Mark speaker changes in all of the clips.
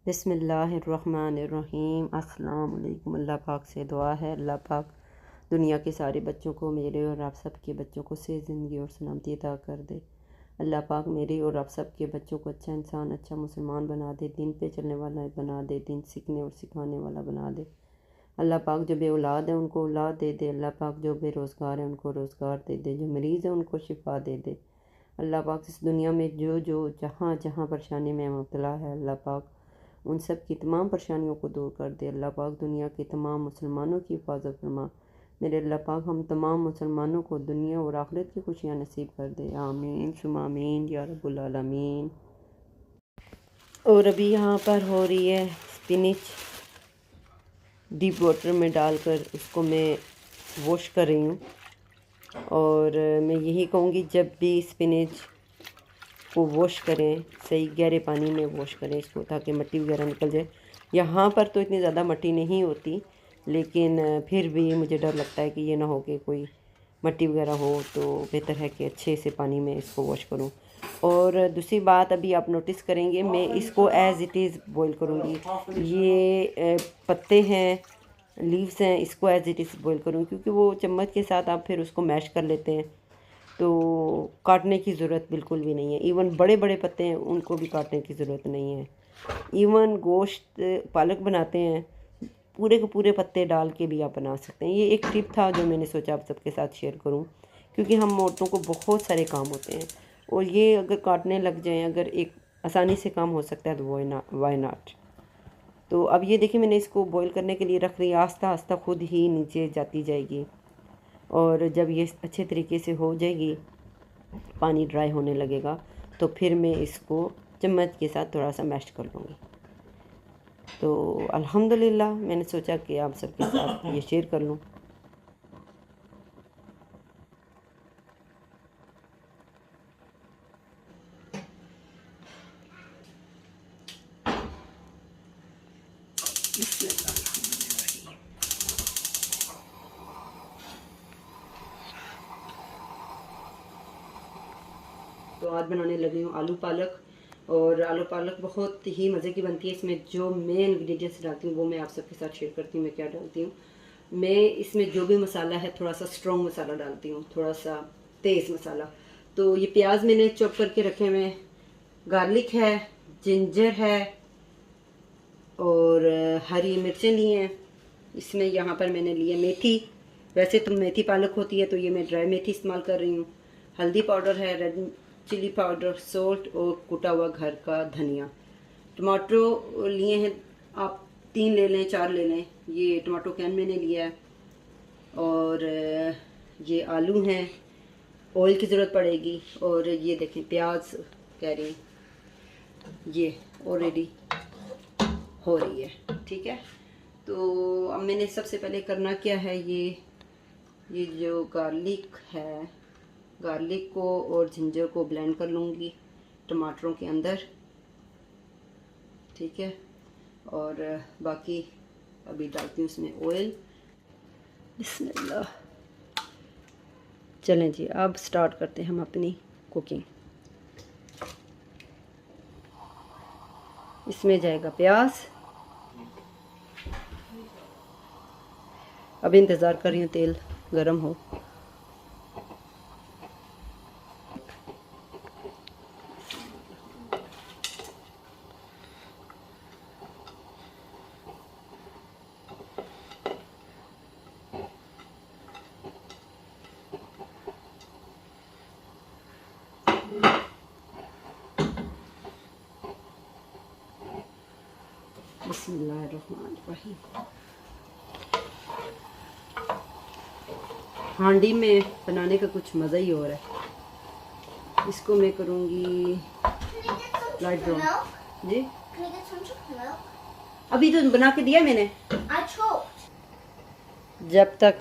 Speaker 1: बिस्मिल्लाहिर्रहमानिर्रहीम। अस्सलाम वालेकुम। अल्लाह पाक से दुआ है अल्लाह पाक दुनिया के सारे बच्चों को, मेरे और आप सब के बच्चों को सेहत ज़िंदगी और सलामती अता कर दे। अल्लाह पाक मेरे और आप सब के बच्चों को अच्छा इंसान, अच्छा मुसलमान बना दे, दीन पे चलने वाला बना दे, दीन सीखने और सिखाने वाला बना दे। अल्लाह पाक जो बे औलाद है उनको औलाद दे दे। अल्लाह पाक जो बेरोज़गार है उनको रोज़गार दे दे। जो मरीज़ है उनको शिफा दे दे। अल्लाह पाक इस दुनिया में जो जो जहाँ जहाँ परेशानी में मुब्तला है, अल्लाह पाक उन सब की तमाम परेशानियों को दूर कर दे। अल्लाह पाक दुनिया के तमाम मुसलमानों की हिफाजत फरमा। मेरे अल्लाह पाक हम तमाम मुसलमानों को दुनिया और आखिरत की खुशियाँ नसीब कर दे। आमीन सुम्मा आमीन या रब्बुल आलमीन। और अभी यहाँ पर हो रही है स्पिनिच। डीप वाटर में डालकर उसको मैं वॉश कर रही हूँ। और मैं यही कहूँगी, जब भी स्पिनिच को वॉश करें सही गहरे पानी में वॉश करें इसको, ताकि मिट्टी वगैरह निकल जाए। यहाँ पर तो इतनी ज़्यादा मिट्टी नहीं होती, लेकिन फिर भी मुझे डर लगता है कि ये ना हो कि कोई मिट्टी वगैरह हो, तो बेहतर है कि अच्छे से पानी में इसको वॉश करूँ। और दूसरी बात, अभी आप नोटिस करेंगे मैं इसको एज़ इट इज़ बॉईल करूँगी। ये पत्ते हैं, लीव्स हैं, इसको एज़ इट इज़ बॉईल करूँ, क्योंकि वो चम्मच के साथ आप फिर उसको मैश कर लेते हैं तो काटने की ज़रूरत बिल्कुल भी नहीं है। इवन बड़े बड़े पत्ते हैं उनको भी काटने की ज़रूरत नहीं है। इवन गोश्त पालक बनाते हैं, पूरे के पूरे पत्ते डाल के भी आप बना सकते हैं। ये एक टिप था जो मैंने सोचा आप सबके साथ शेयर करूं, क्योंकि हम औरतों को बहुत सारे काम होते हैं और ये अगर काटने लग जाएं, अगर एक आसानी से काम हो सकता है तो वाई नॉट। तो अब ये देखिए, मैंने इसको बॉईल करने के लिए रख दी। आस्ता आस्ता खुद ही नीचे जाती जाएगी और जब ये अच्छे तरीके से हो जाएगी, पानी ड्राई होने लगेगा, तो फिर मैं इसको चम्मच के साथ थोड़ा सा मैश कर लूँगी। तो अल्हम्दुलिल्लाह मैंने सोचा कि आप सबके साथ ये शेयर कर लूँ। तो आज बनाने लगी हूँ आलू पालक। और आलू पालक बहुत ही मज़े की बनती है। इसमें जो मेन इंग्रेडिएंट्स डालती हूँ वो मैं आप सबके साथ शेयर करती हूँ। मैं क्या डालती हूँ, मैं इसमें जो भी मसाला है थोड़ा सा स्ट्रॉन्ग मसाला डालती हूँ, थोड़ा सा तेज़ मसाला। तो ये प्याज मैंने चॉप करके रखे हुए, गार्लिक है, जिंजर है और हरी मिर्चें ली हैं। इसमें यहाँ पर मैंने लिए मेथी। वैसे तो मेथी पालक होती है, तो ये मैं ड्राई मेथी इस्तेमाल कर रही हूँ। हल्दी पाउडर है, रेड चिली पाउडर, सोल्ट और कुटा हुआ घर का धनिया। टमाटो लिए हैं, आप 3 ले लें, 4 ले लें। ये टमाटो कैन मैंने लिया है। और ये आलू हैं, ऑयल की ज़रूरत पड़ेगी। और ये देखें प्याज कह रही हूँ, ये ऑलरेडी हो रही है। ठीक है, तो अब मैंने सबसे पहले करना क्या है, ये जो गार्लिक है, गार्लिक को और जिंजर को ब्लेंड कर लूँगी टमाटरों के अंदर। ठीक है, और बाकी अभी डालती हूँ इसमें ऑयल। बिस्मिल्लाह। चलें जी, अब स्टार्ट करते हैं हम अपनी कुकिंग। इसमें जाएगा प्याज। अब इंतज़ार कर रही हूँ तेल गरम हो। बिस्मिल्लाहिर्रहमानिर्रहीम। हांडी में बनाने का कुछ मज़ा ही और है। इसको मैं करूँगी लाइट ब्राउन। जी अभी तो बना के दिया मैंने। जब तक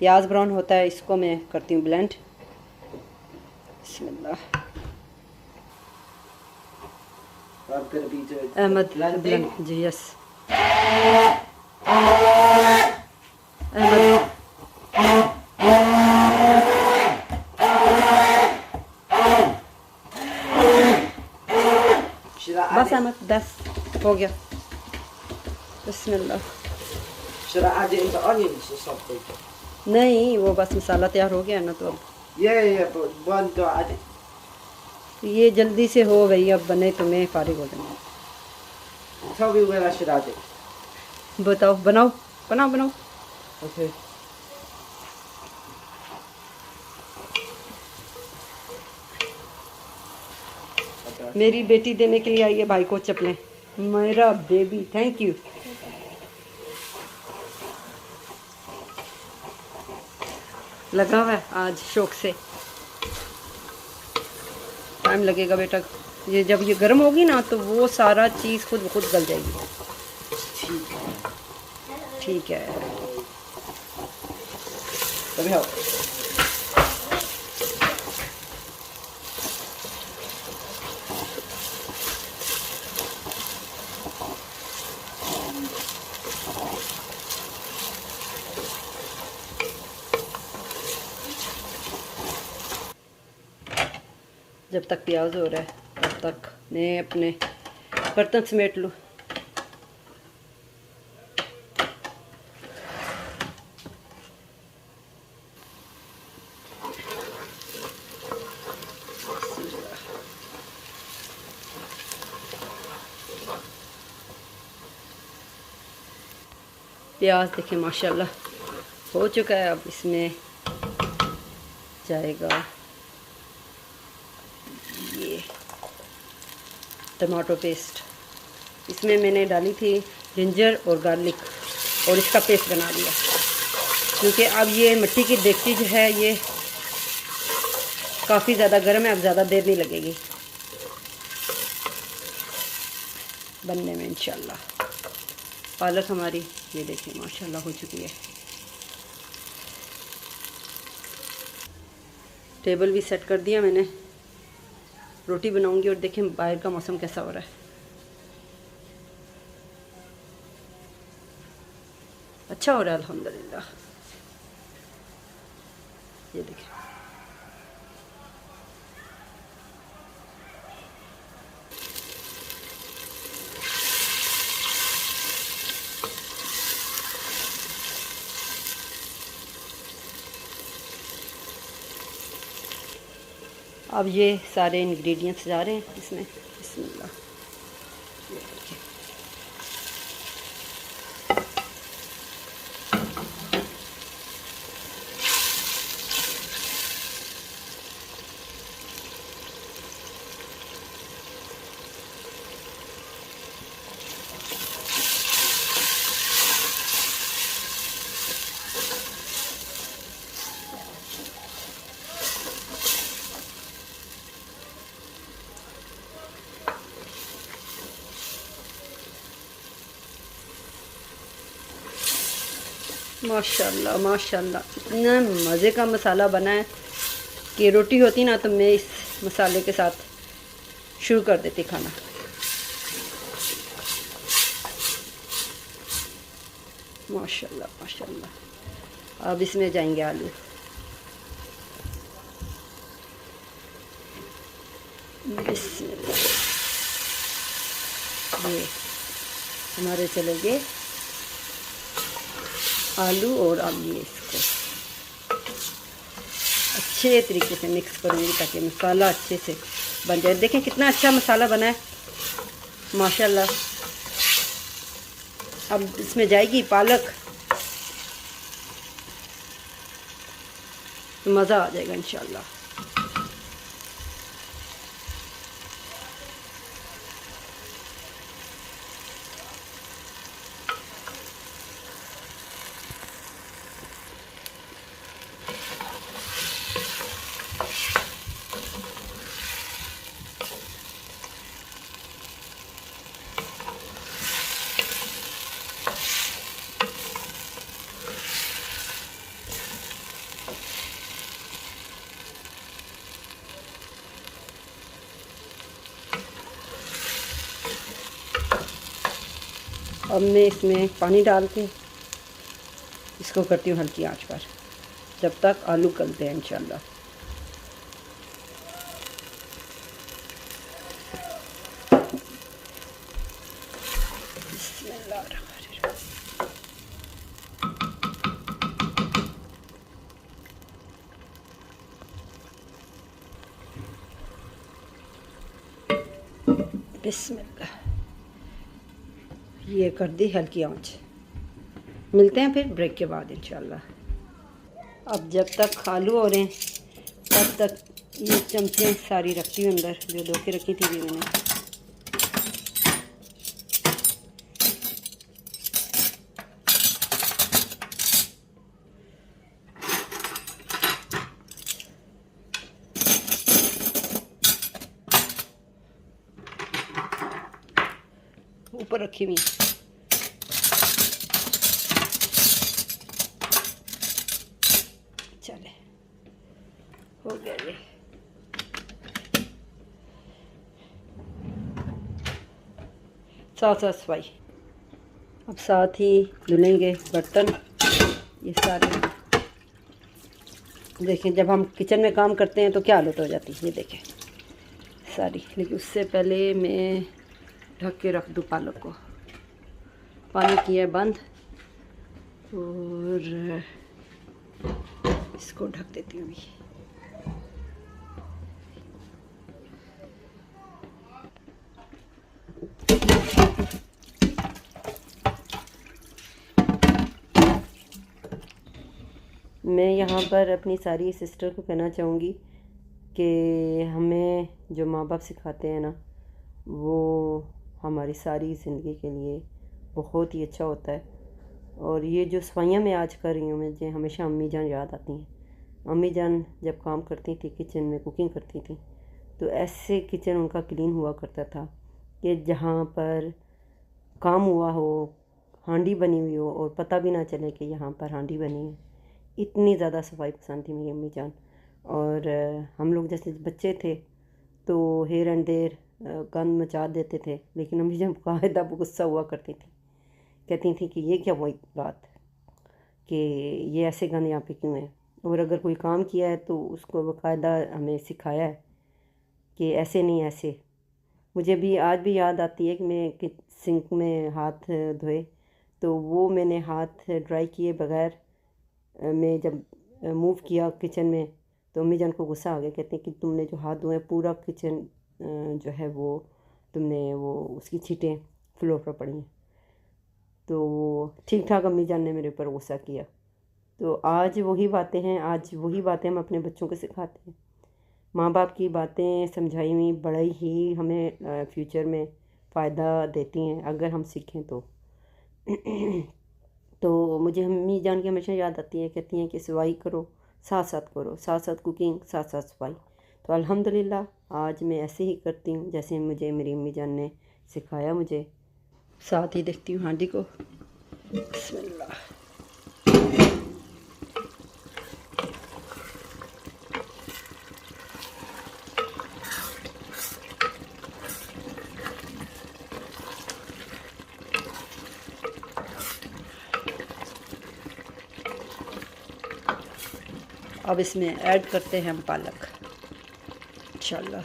Speaker 1: प्याज ब्राउन होता है इसको मैं करती हूँ ब्लेंड। बिस्मिल्लाह। अहमद ब्लेंड जी, यस अहमद। बस अहमद, बस हो गया। बिस्मिल्लाह।
Speaker 2: Should I add it into onions or something?
Speaker 1: नहीं, वो बस मसाला तैयार हो गया ना, तो अब
Speaker 2: Yeah, but one don't add it.
Speaker 1: ये जल्दी से हो गई, अब बने तो मैं फारिग हो जाऊँगी।
Speaker 2: Tell me when I should add it.
Speaker 1: बताओ, बनाओ बनाओ बनाओ।
Speaker 2: Okay.
Speaker 1: मेरी बेटी देने के लिए आई है भाई को चप्पलें। मेरा बेबी, थैंक यू। लगा हुआ है आज शौक से। टाइम लगेगा बेटा, ये जब ये गर्म होगी ना तो वो सारा चीज़ खुद ब खुद गल जाएगी। ठीक है।
Speaker 2: Let me help.
Speaker 1: जब तक प्याज हो रहा है तब तक मैं अपने बर्तन समेट लूँ। प्याज देखें माशाल्लाह हो चुका है। अब इसमें जाएगा ये टमाटो पेस्ट। इसमें मैंने डाली थी जिंजर और गार्लिक और इसका पेस्ट बना दिया, क्योंकि अब ये मिट्टी की देगची जो है ये काफ़ी ज़्यादा गर्म है, अब ज़्यादा देर नहीं लगेगी बनने में इंशाल्लाह। पालक हमारी ये देखें माशाल्लाह हो चुकी है। टेबल भी सेट कर दिया मैंने, रोटी बनाऊंगी। और देखें बाहर का मौसम कैसा हो रहा है, अच्छा हो रहा है अल्हम्दुलिल्लाह। ये देखें अब ये सारे इंग्रेडिएंट्स जा रहे हैं इसमें। बिस्मिल्लाह। ये देखिए माशाल्लाह माशाल्लाह, इतना मज़े का मसाला बना है कि रोटी होती ना तो मैं इस मसाले के साथ शुरू कर देती खाना। माशाल्लाह माशाल्लाह। अब इसमें जाएंगे आलू। बिस्मिल्लाह। ये हमारे चलेंगे आलू, और अब ये इसको अच्छे तरीके से मिक्स करूँगी ताकि मसाला अच्छे से बन जाए। देखें कितना अच्छा मसाला बना है माशाल्लाह। अब इसमें जाएगी पालक, मज़ा आ जाएगा इंशाल्लाह। अब मैं इसमें पानी डाल के इसको करती हूँ हल्की आंच पर, जब तक आलू गलते हैं इंशाल्लाह। बिस्मिल्लाहिर्रहमानिर्रहीम। बिस्मिल्लाह, ये कर दी हल्की आंच। मिलते हैं फिर ब्रेक के बाद इंशाल्लाह। अब जब तक आलू हो रहे हैं तब तक ये चमचे सारी रखती हूँ अंदर, जो धो के रखी थी मैंने। ऊपर रखी हुई चले, हो गया ये। साथ साथ सफाई, अब साथ ही धुलेंगे बर्तन ये सारे। देखें, जब हम किचन में काम करते हैं तो क्या हालत हो जाती है, ये देखें सारी। लेकिन उससे पहले मैं ढक के रख दूँ पालक को। पानी किया है बंद और इसको ढक देती हूँ। मैं यहाँ पर अपनी सारी सिस्टर को कहना चाहूँगी कि हमें जो माँ बाप सिखाते हैं ना, वो हमारी सारी ज़िंदगी के लिए बहुत ही अच्छा होता है। और ये जो सफाइयाँ मैं आज कर रही हूँ, मुझे हमेशा अम्मी जान याद आती हैं। अम्मी जान जब काम करती थी किचन में, कुकिंग करती थी, तो ऐसे किचन उनका क्लीन हुआ करता था कि जहाँ पर काम हुआ हो, हांडी बनी हुई हो और पता भी ना चले कि यहाँ पर हांडी बनी है। इतनी ज़्यादा सफाई पसंद थी मेरी अम्मी जान। और हम लोग जैसे बच्चे थे तो हेर एंड देर गंद मचा देते थे, लेकिन अम्मी जान बाकायदा गुस्सा हुआ करती थी, कहती थी कि ये क्या वही बात कि ये ऐसे गंद यहाँ पे क्यों है। और अगर कोई काम किया है तो उसको बाकायदा हमें सिखाया है कि ऐसे नहीं ऐसे। मुझे भी आज भी याद आती है कि मैं सिंक में हाथ धोए तो वो मैंने हाथ ड्राई किए बगैर मैं जब मूव किया किचन में तो अम्मी जान को गुस्सा आ गया। कहते हैं कि तुमने जो हाथ धोए पूरा किचन जो है वो तुमने वो उसकी छींटें फ्लोर पर पड़ी हैं। तो ठीक ठाक अम्मी जान ने मेरे ऊपर गुस्सा किया। तो आज वही बातें हैं, आज वही बातें हम अपने बच्चों को सिखाते हैं। माँ बाप की बातें समझाई हुई बड़े ही हमें फ्यूचर में फ़ायदा देती हैं अगर हम सीखें तो। तो मुझे अम्मी जान की हमेशा याद आती है, कहती हैं कि सफाई करो, साथ साथ करो, साथ साथ कुकिंग, साथ साथ सफाई। तो अल्हम्दुलिल्लाह आज मैं ऐसे ही करती हूँ जैसे मुझे मेरी अम्मी जान ने सिखाया मुझे। साथ ही देखती हूँ हांडी को। बिस्मिल्लाह। अब इसमें ऐड करते हैं हम पालक इंशाल्लाह।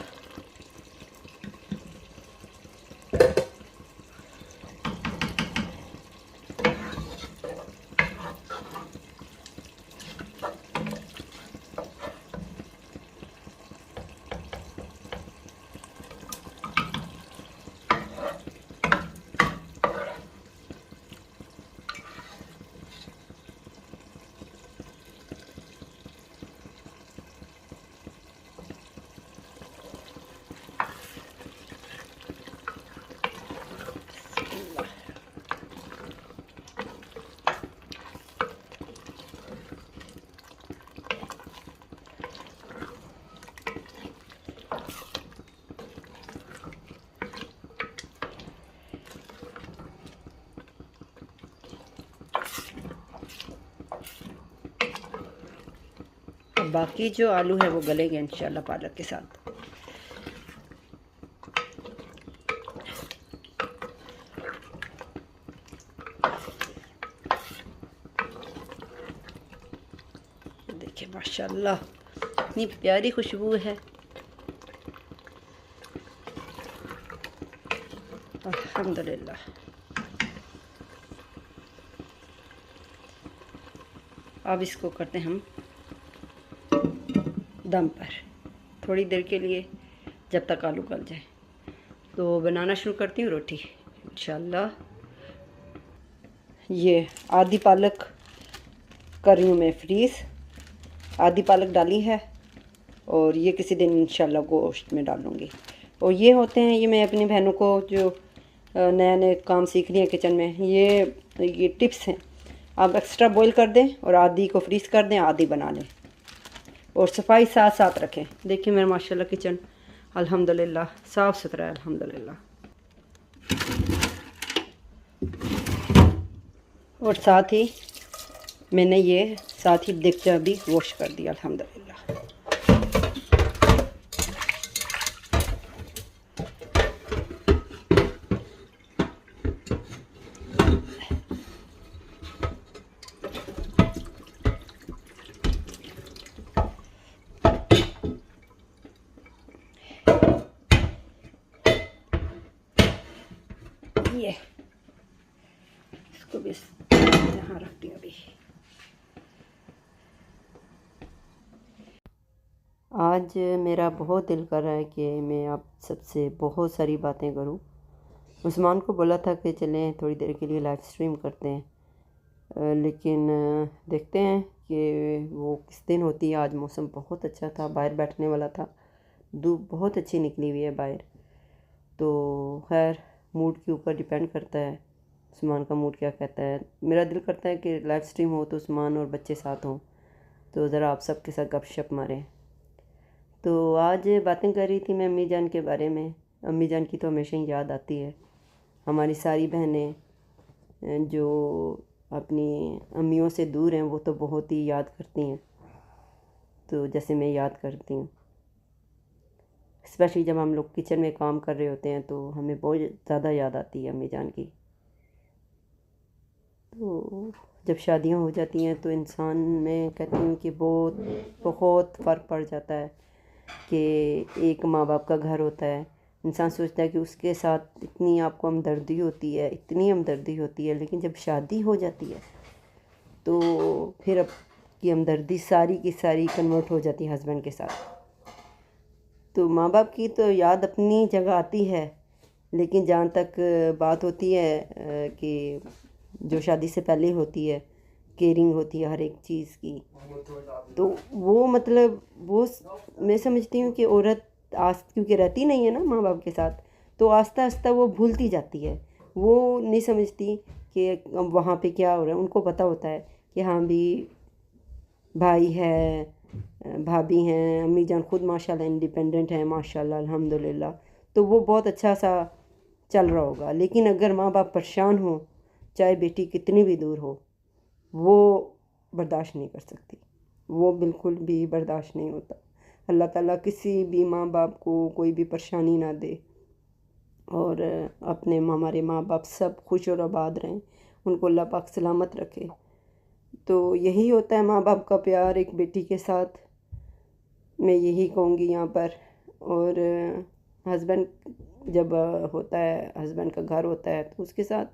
Speaker 1: बाकी जो आलू है वो गलेंगे इंशाल्लाह पालक के साथ। देखिए माशाल्लाह इतनी प्यारी खुशबू है, अल्हम्दुलिल्लाह। अब इसको करते हैं हम दम पर थोड़ी देर के लिए, जब तक आलू गल जाए। तो बनाना शुरू करती हूँ रोटी इंशाल्लाह। ये आधी पालक कर रही हूँ मैं फ्रीज़, आधी पालक डाली है और ये किसी दिन इंशाल्लाह गोश्त में डालूँगी। और ये होते हैं, ये मैं अपनी बहनों को जो नया नए काम सीख रही हैं किचन में, ये टिप्स हैं। आप एक्स्ट्रा बॉईल कर दें और आधी को फ्रीज़ कर दें, आधी बना लें और सफाई साथ साथ रखें। देखिए मेरा माशाल्लाह किचन अल्हम्दुलिल्लाह साफ़ सुथरा है अल्हम्दुलिल्लाह। और साथ ही मैंने ये साथ ही देगचा भी वॉश कर दिया अल्हम्दुलिल्लाह। ये इसको भी यहाँ रखती हूँ अभी। आज मेरा बहुत दिल कर रहा है कि मैं आप सबसे बहुत सारी बातें करूं। उस्मान को बोला था कि चलें थोड़ी देर के लिए लाइव स्ट्रीम करते हैं, लेकिन देखते हैं कि वो किस दिन होती है। आज मौसम बहुत अच्छा था, बाहर बैठने वाला था, धूप बहुत अच्छी निकली हुई है बाहर। तो खैर मूड के ऊपर डिपेंड करता है, उस्मान का मूड क्या कहता है। मेरा दिल करता है कि लाइव स्ट्रीम हो तो उस्मान और बच्चे साथ हों, तो ज़रा आप सबके साथ गपशप मारें। तो आज बातें कर रही थी मैं अम्मी जान के बारे में। अम्मी जान की तो हमेशा ही याद आती है। हमारी सारी बहनें जो अपनी अम्मियों से दूर हैं वो तो बहुत ही याद करती हैं, तो जैसे मैं याद करती हूँ। स्पेशली जब हम लोग किचन में काम कर रहे होते हैं तो हमें बहुत ज़्यादा याद आती है अम्मी जान की। तो जब शादियाँ हो जाती हैं तो इंसान, मैं कहती हूँ कि बहुत फ़र्क पड़ जाता है कि एक माँ बाप का घर होता है। इंसान सोचता है कि उसके साथ इतनी आपको हमदर्दी होती है, इतनी हमदर्दी होती है, लेकिन जब शादी हो जाती है तो फिर अब की हमदर्दी सारी की सारी कन्वर्ट हो जाती है हस्बैंड के साथ। तो माँ बाप की तो याद अपनी जगह आती है, लेकिन जहाँ तक बात होती है कि जो शादी से पहले होती है, केयरिंग होती है हर एक चीज़ की, तो वो मतलब वो मैं समझती हूँ कि औरत क्योंकि रहती नहीं है ना माँ बाप के साथ, तो आस्ता आस्ता वो भूलती जाती है। वो नहीं समझती कि अब वहाँ पे क्या हो रहा है। उनको पता होता है कि हाँ भी भाई है, भाभी हैं, अम्मी जान खुद माशाल्लाह इंडिपेंडेंट हैं माशाल्लाह अल्हम्दुलिल्लाह, तो वो बहुत अच्छा सा चल रहा होगा। लेकिन अगर माँ बाप परेशान हो, चाहे बेटी कितनी भी दूर हो, वो बर्दाश्त नहीं कर सकती, वो बिल्कुल भी बर्दाश्त नहीं होता। अल्लाह ताला किसी भी माँ बाप को कोई भी परेशानी ना दे और अपने हमारे माँ बाप सब खुश और आबाद रहें, उनको अल्लाह पाक सलामत रखे। तो यही होता है माँ बाप का प्यार एक बेटी के साथ, मैं यही कहूँगी यहाँ पर। और हस्बैंड जब होता है, हस्बैंड का घर होता है, तो उसके साथ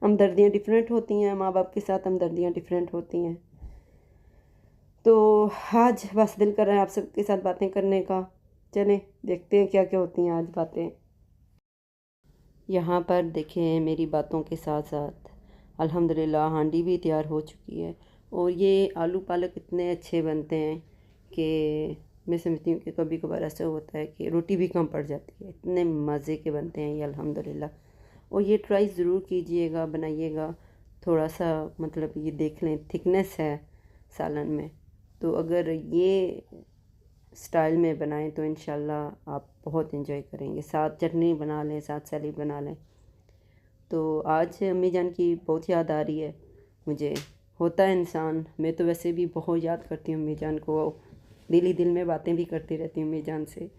Speaker 1: हमदर्दियाँ डिफरेंट होती हैं, माँ बाप के साथ हमदर्दियाँ डिफरेंट होती हैं। तो आज बस दिल कर रहा है आप सबके साथ बातें करने का। चलें देखते हैं क्या क्या होती हैं आज बातें। यहाँ पर देखें मेरी बातों के साथ साथ अल्हम्दुलिल्लाह हांडी भी तैयार हो चुकी है। और ये आलू पालक इतने अच्छे बनते हैं कि मैं समझती हूँ कि कभी कभार ऐसा होता है कि रोटी भी कम पड़ जाती है, इतने मज़े के बनते हैं ये अल्हम्दुलिल्लाह। और ये ट्राई ज़रूर कीजिएगा, बनाइएगा। थोड़ा सा मतलब ये देख लें थिकनेस है सालन में, तो अगर ये स्टाइल में बनाएं तो इंशाल्लाह आप बहुत इंजॉय करेंगे। साथ चटनी बना लें, साथ सैलेड बना लें। तो आज अम्मी जान की बहुत याद आ रही है मुझे। होता है इंसान, मैं तो वैसे भी बहुत याद करती हूँ अम्मी जान को, दिल ही दिल में बातें भी करती रहती हूँ अम्मी जान से।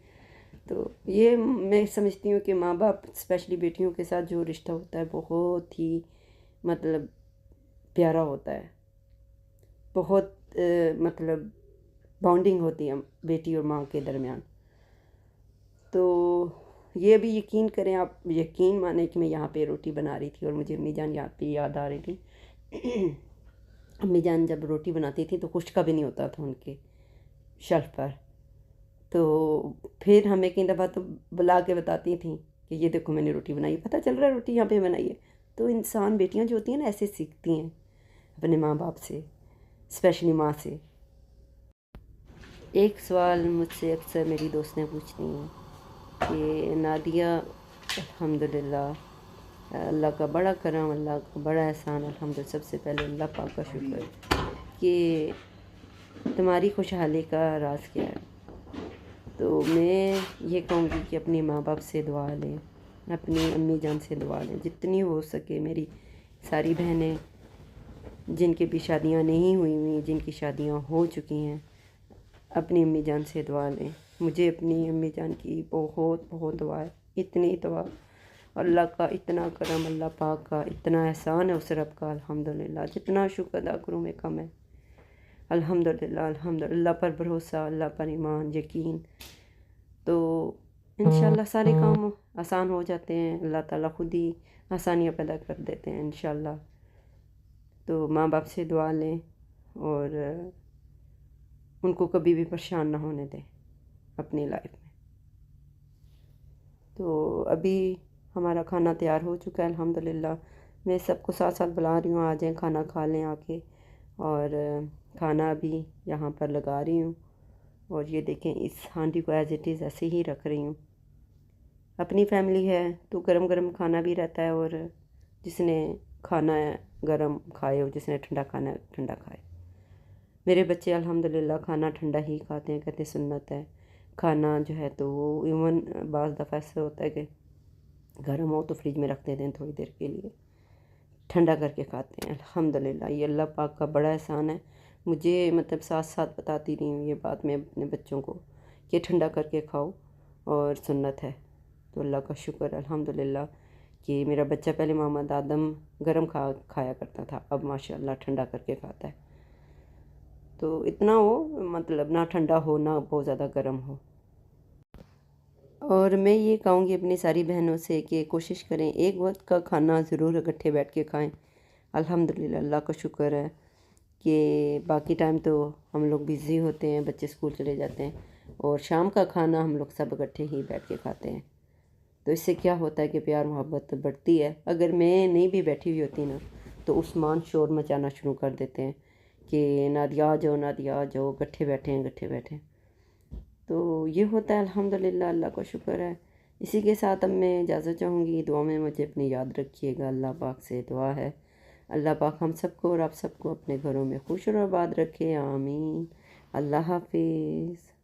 Speaker 1: तो ये मैं समझती हूँ कि माँ बाप स्पेशली बेटियों के साथ जो रिश्ता होता है बहुत ही मतलब प्यारा होता है। बहुत मतलब बॉन्डिंग होती है बेटी और माँ के दरमियान। तो ये भी यकीन करें, आप यकीन माने कि मैं यहाँ पे रोटी बना रही थी और मुझे अम्मी जान यहाँ पे याद आ रही थी। अम्मी जान जब रोटी बनाती थी तो कुछ का भी नहीं होता था उनके शेल्फ पर। तो फिर हमें कई दफ़ा तो बुला के बताती थी कि ये देखो मैंने रोटी बनाई, पता चल रहा है रोटी यहाँ पे बनाई है। तो इंसान बेटियाँ जो होती हैं ना ऐसे सीखती हैं अपने माँ बाप से, स्पेशली माँ से। एक सवाल मुझसे अक्सर मेरी दोस्त ने पूछती हैं कि नादिया, अल्हम्दुलिल्लाह, अल्लाह का बड़ा करम, अल्लाह का बड़ा एहसान, अल्हम्दुलिल्लाह, सबसे पहले अल्लाह पाक का शुक्र कि तुम्हारी खुशहाली का राज क्या है। तो मैं ये कहूँगी कि अपनी माँ बाप से दुआ लें, अपनी अम्मी जान से दुआ लें, जितनी हो सके। मेरी सारी बहनें जिनकी भी शादियाँ नहीं हुई हुई, जिनकी शादियाँ हो चुकी हैं, अपनी अम्मी जान से दुआ लें। मुझे अपनी अम्मी जान की बहुत बहुत दुआ है, इतनी दुआ। अल्लाह का इतना करम, अल्लाह पाक का इतना एहसान है उस रब का, अल्हम्दुलिल्लाह। जितना शुक्र अदा करूँ मैं कम है। अल्हम्दुलिल्लाह, अल्हम्दुलिल्लाह। अल्लाह पर भरोसा, अल्लाह पर ईमान, यकीन, तो इंशाल्लाह सारे काम आसान हो जाते हैं। अल्लाह ताला खुद ही आसानियाँ पैदा कर देते हैं इंशाल्लाह। तो माँ बाप से दुआ लें और उनको कभी भी परेशान ना होने दें अपनी लाइफ में। तो अभी हमारा खाना तैयार हो चुका है अल्हम्दुलिल्लाह। मैं सबको साथ साथ बुला रही हूँ, आ जाएं खाना खा लें आके। और खाना अभी यहाँ पर लगा रही हूँ। और ये देखें, इस हांडी को एज़ इट इज़ ऐसे ही रख रही हूँ। अपनी फैमिली है तो गरम गरम खाना भी रहता है, और जिसने खाना है गरम खाए और जिसने ठंडा खाना है ठंडा खाए। मेरे बच्चे अल्हम्दुलिल्लाह खाना ठंडा ही खाते हैं, कहते सुन्नत है खाना जो है। तो वो इवन बाज़ दफ़ा ऐसा होता है कि गर्म हो तो फ्रिज में रख देते हैं थोड़ी देर के लिए, ठंडा करके खाते हैं अल्हम्दुलिल्लाह। ये अल्लाह पाक का बड़ा एहसान है। मुझे मतलब साथ साथ बताती रही हूँ ये बात मैं अपने बच्चों को कि ठंडा करके खाओ और सुन्नत है। तो अल्लाह का शुक्र अल्हम्दुलिल्लाह कि मेरा बच्चा पहले मोहम्मद आदम गरम खाया करता था, अब माशाल्लाह ठंडा करके खाता है। तो इतना हो मतलब ना ठंडा हो ना बहुत ज़्यादा गर्म हो। और मैं ये कहूँगी अपनी सारी बहनों से कि कोशिश करें एक वक्त का खाना ज़रूर इकट्ठे बैठ के खाएं। अल्हम्दुलिल्लाह, अल्लाह का शुक्र है कि बाकी टाइम तो हम लोग बिज़ी होते हैं, बच्चे स्कूल चले जाते हैं, और शाम का खाना हम लोग सब इकट्ठे ही बैठ के खाते हैं। तो इससे क्या होता है कि प्यार मोहब्बत बढ़ती है। अगर मैं नहीं भी बैठी हुई होती ना तो उस्मान शोर मचाना शुरू कर देते हैं कि नादिया आ जाओ, नादिया आ जाओ, इकट्ठे बैठे हैं, इकट्ठे बैठे हैं। तो ये होता है अल्हम्दुलिल्लाह, अल्लाह का शुक्र है। इसी के साथ अब मैं इजाज़त चाहूँगी। दुआ में मुझे अपनी याद रखिएगा। अल्लाह पाक से दुआ है अल्लाह पाक हम सबको और आप सबको अपने घरों में खुश और आबाद रखे, आमीन। अल्लाह हाफिज़।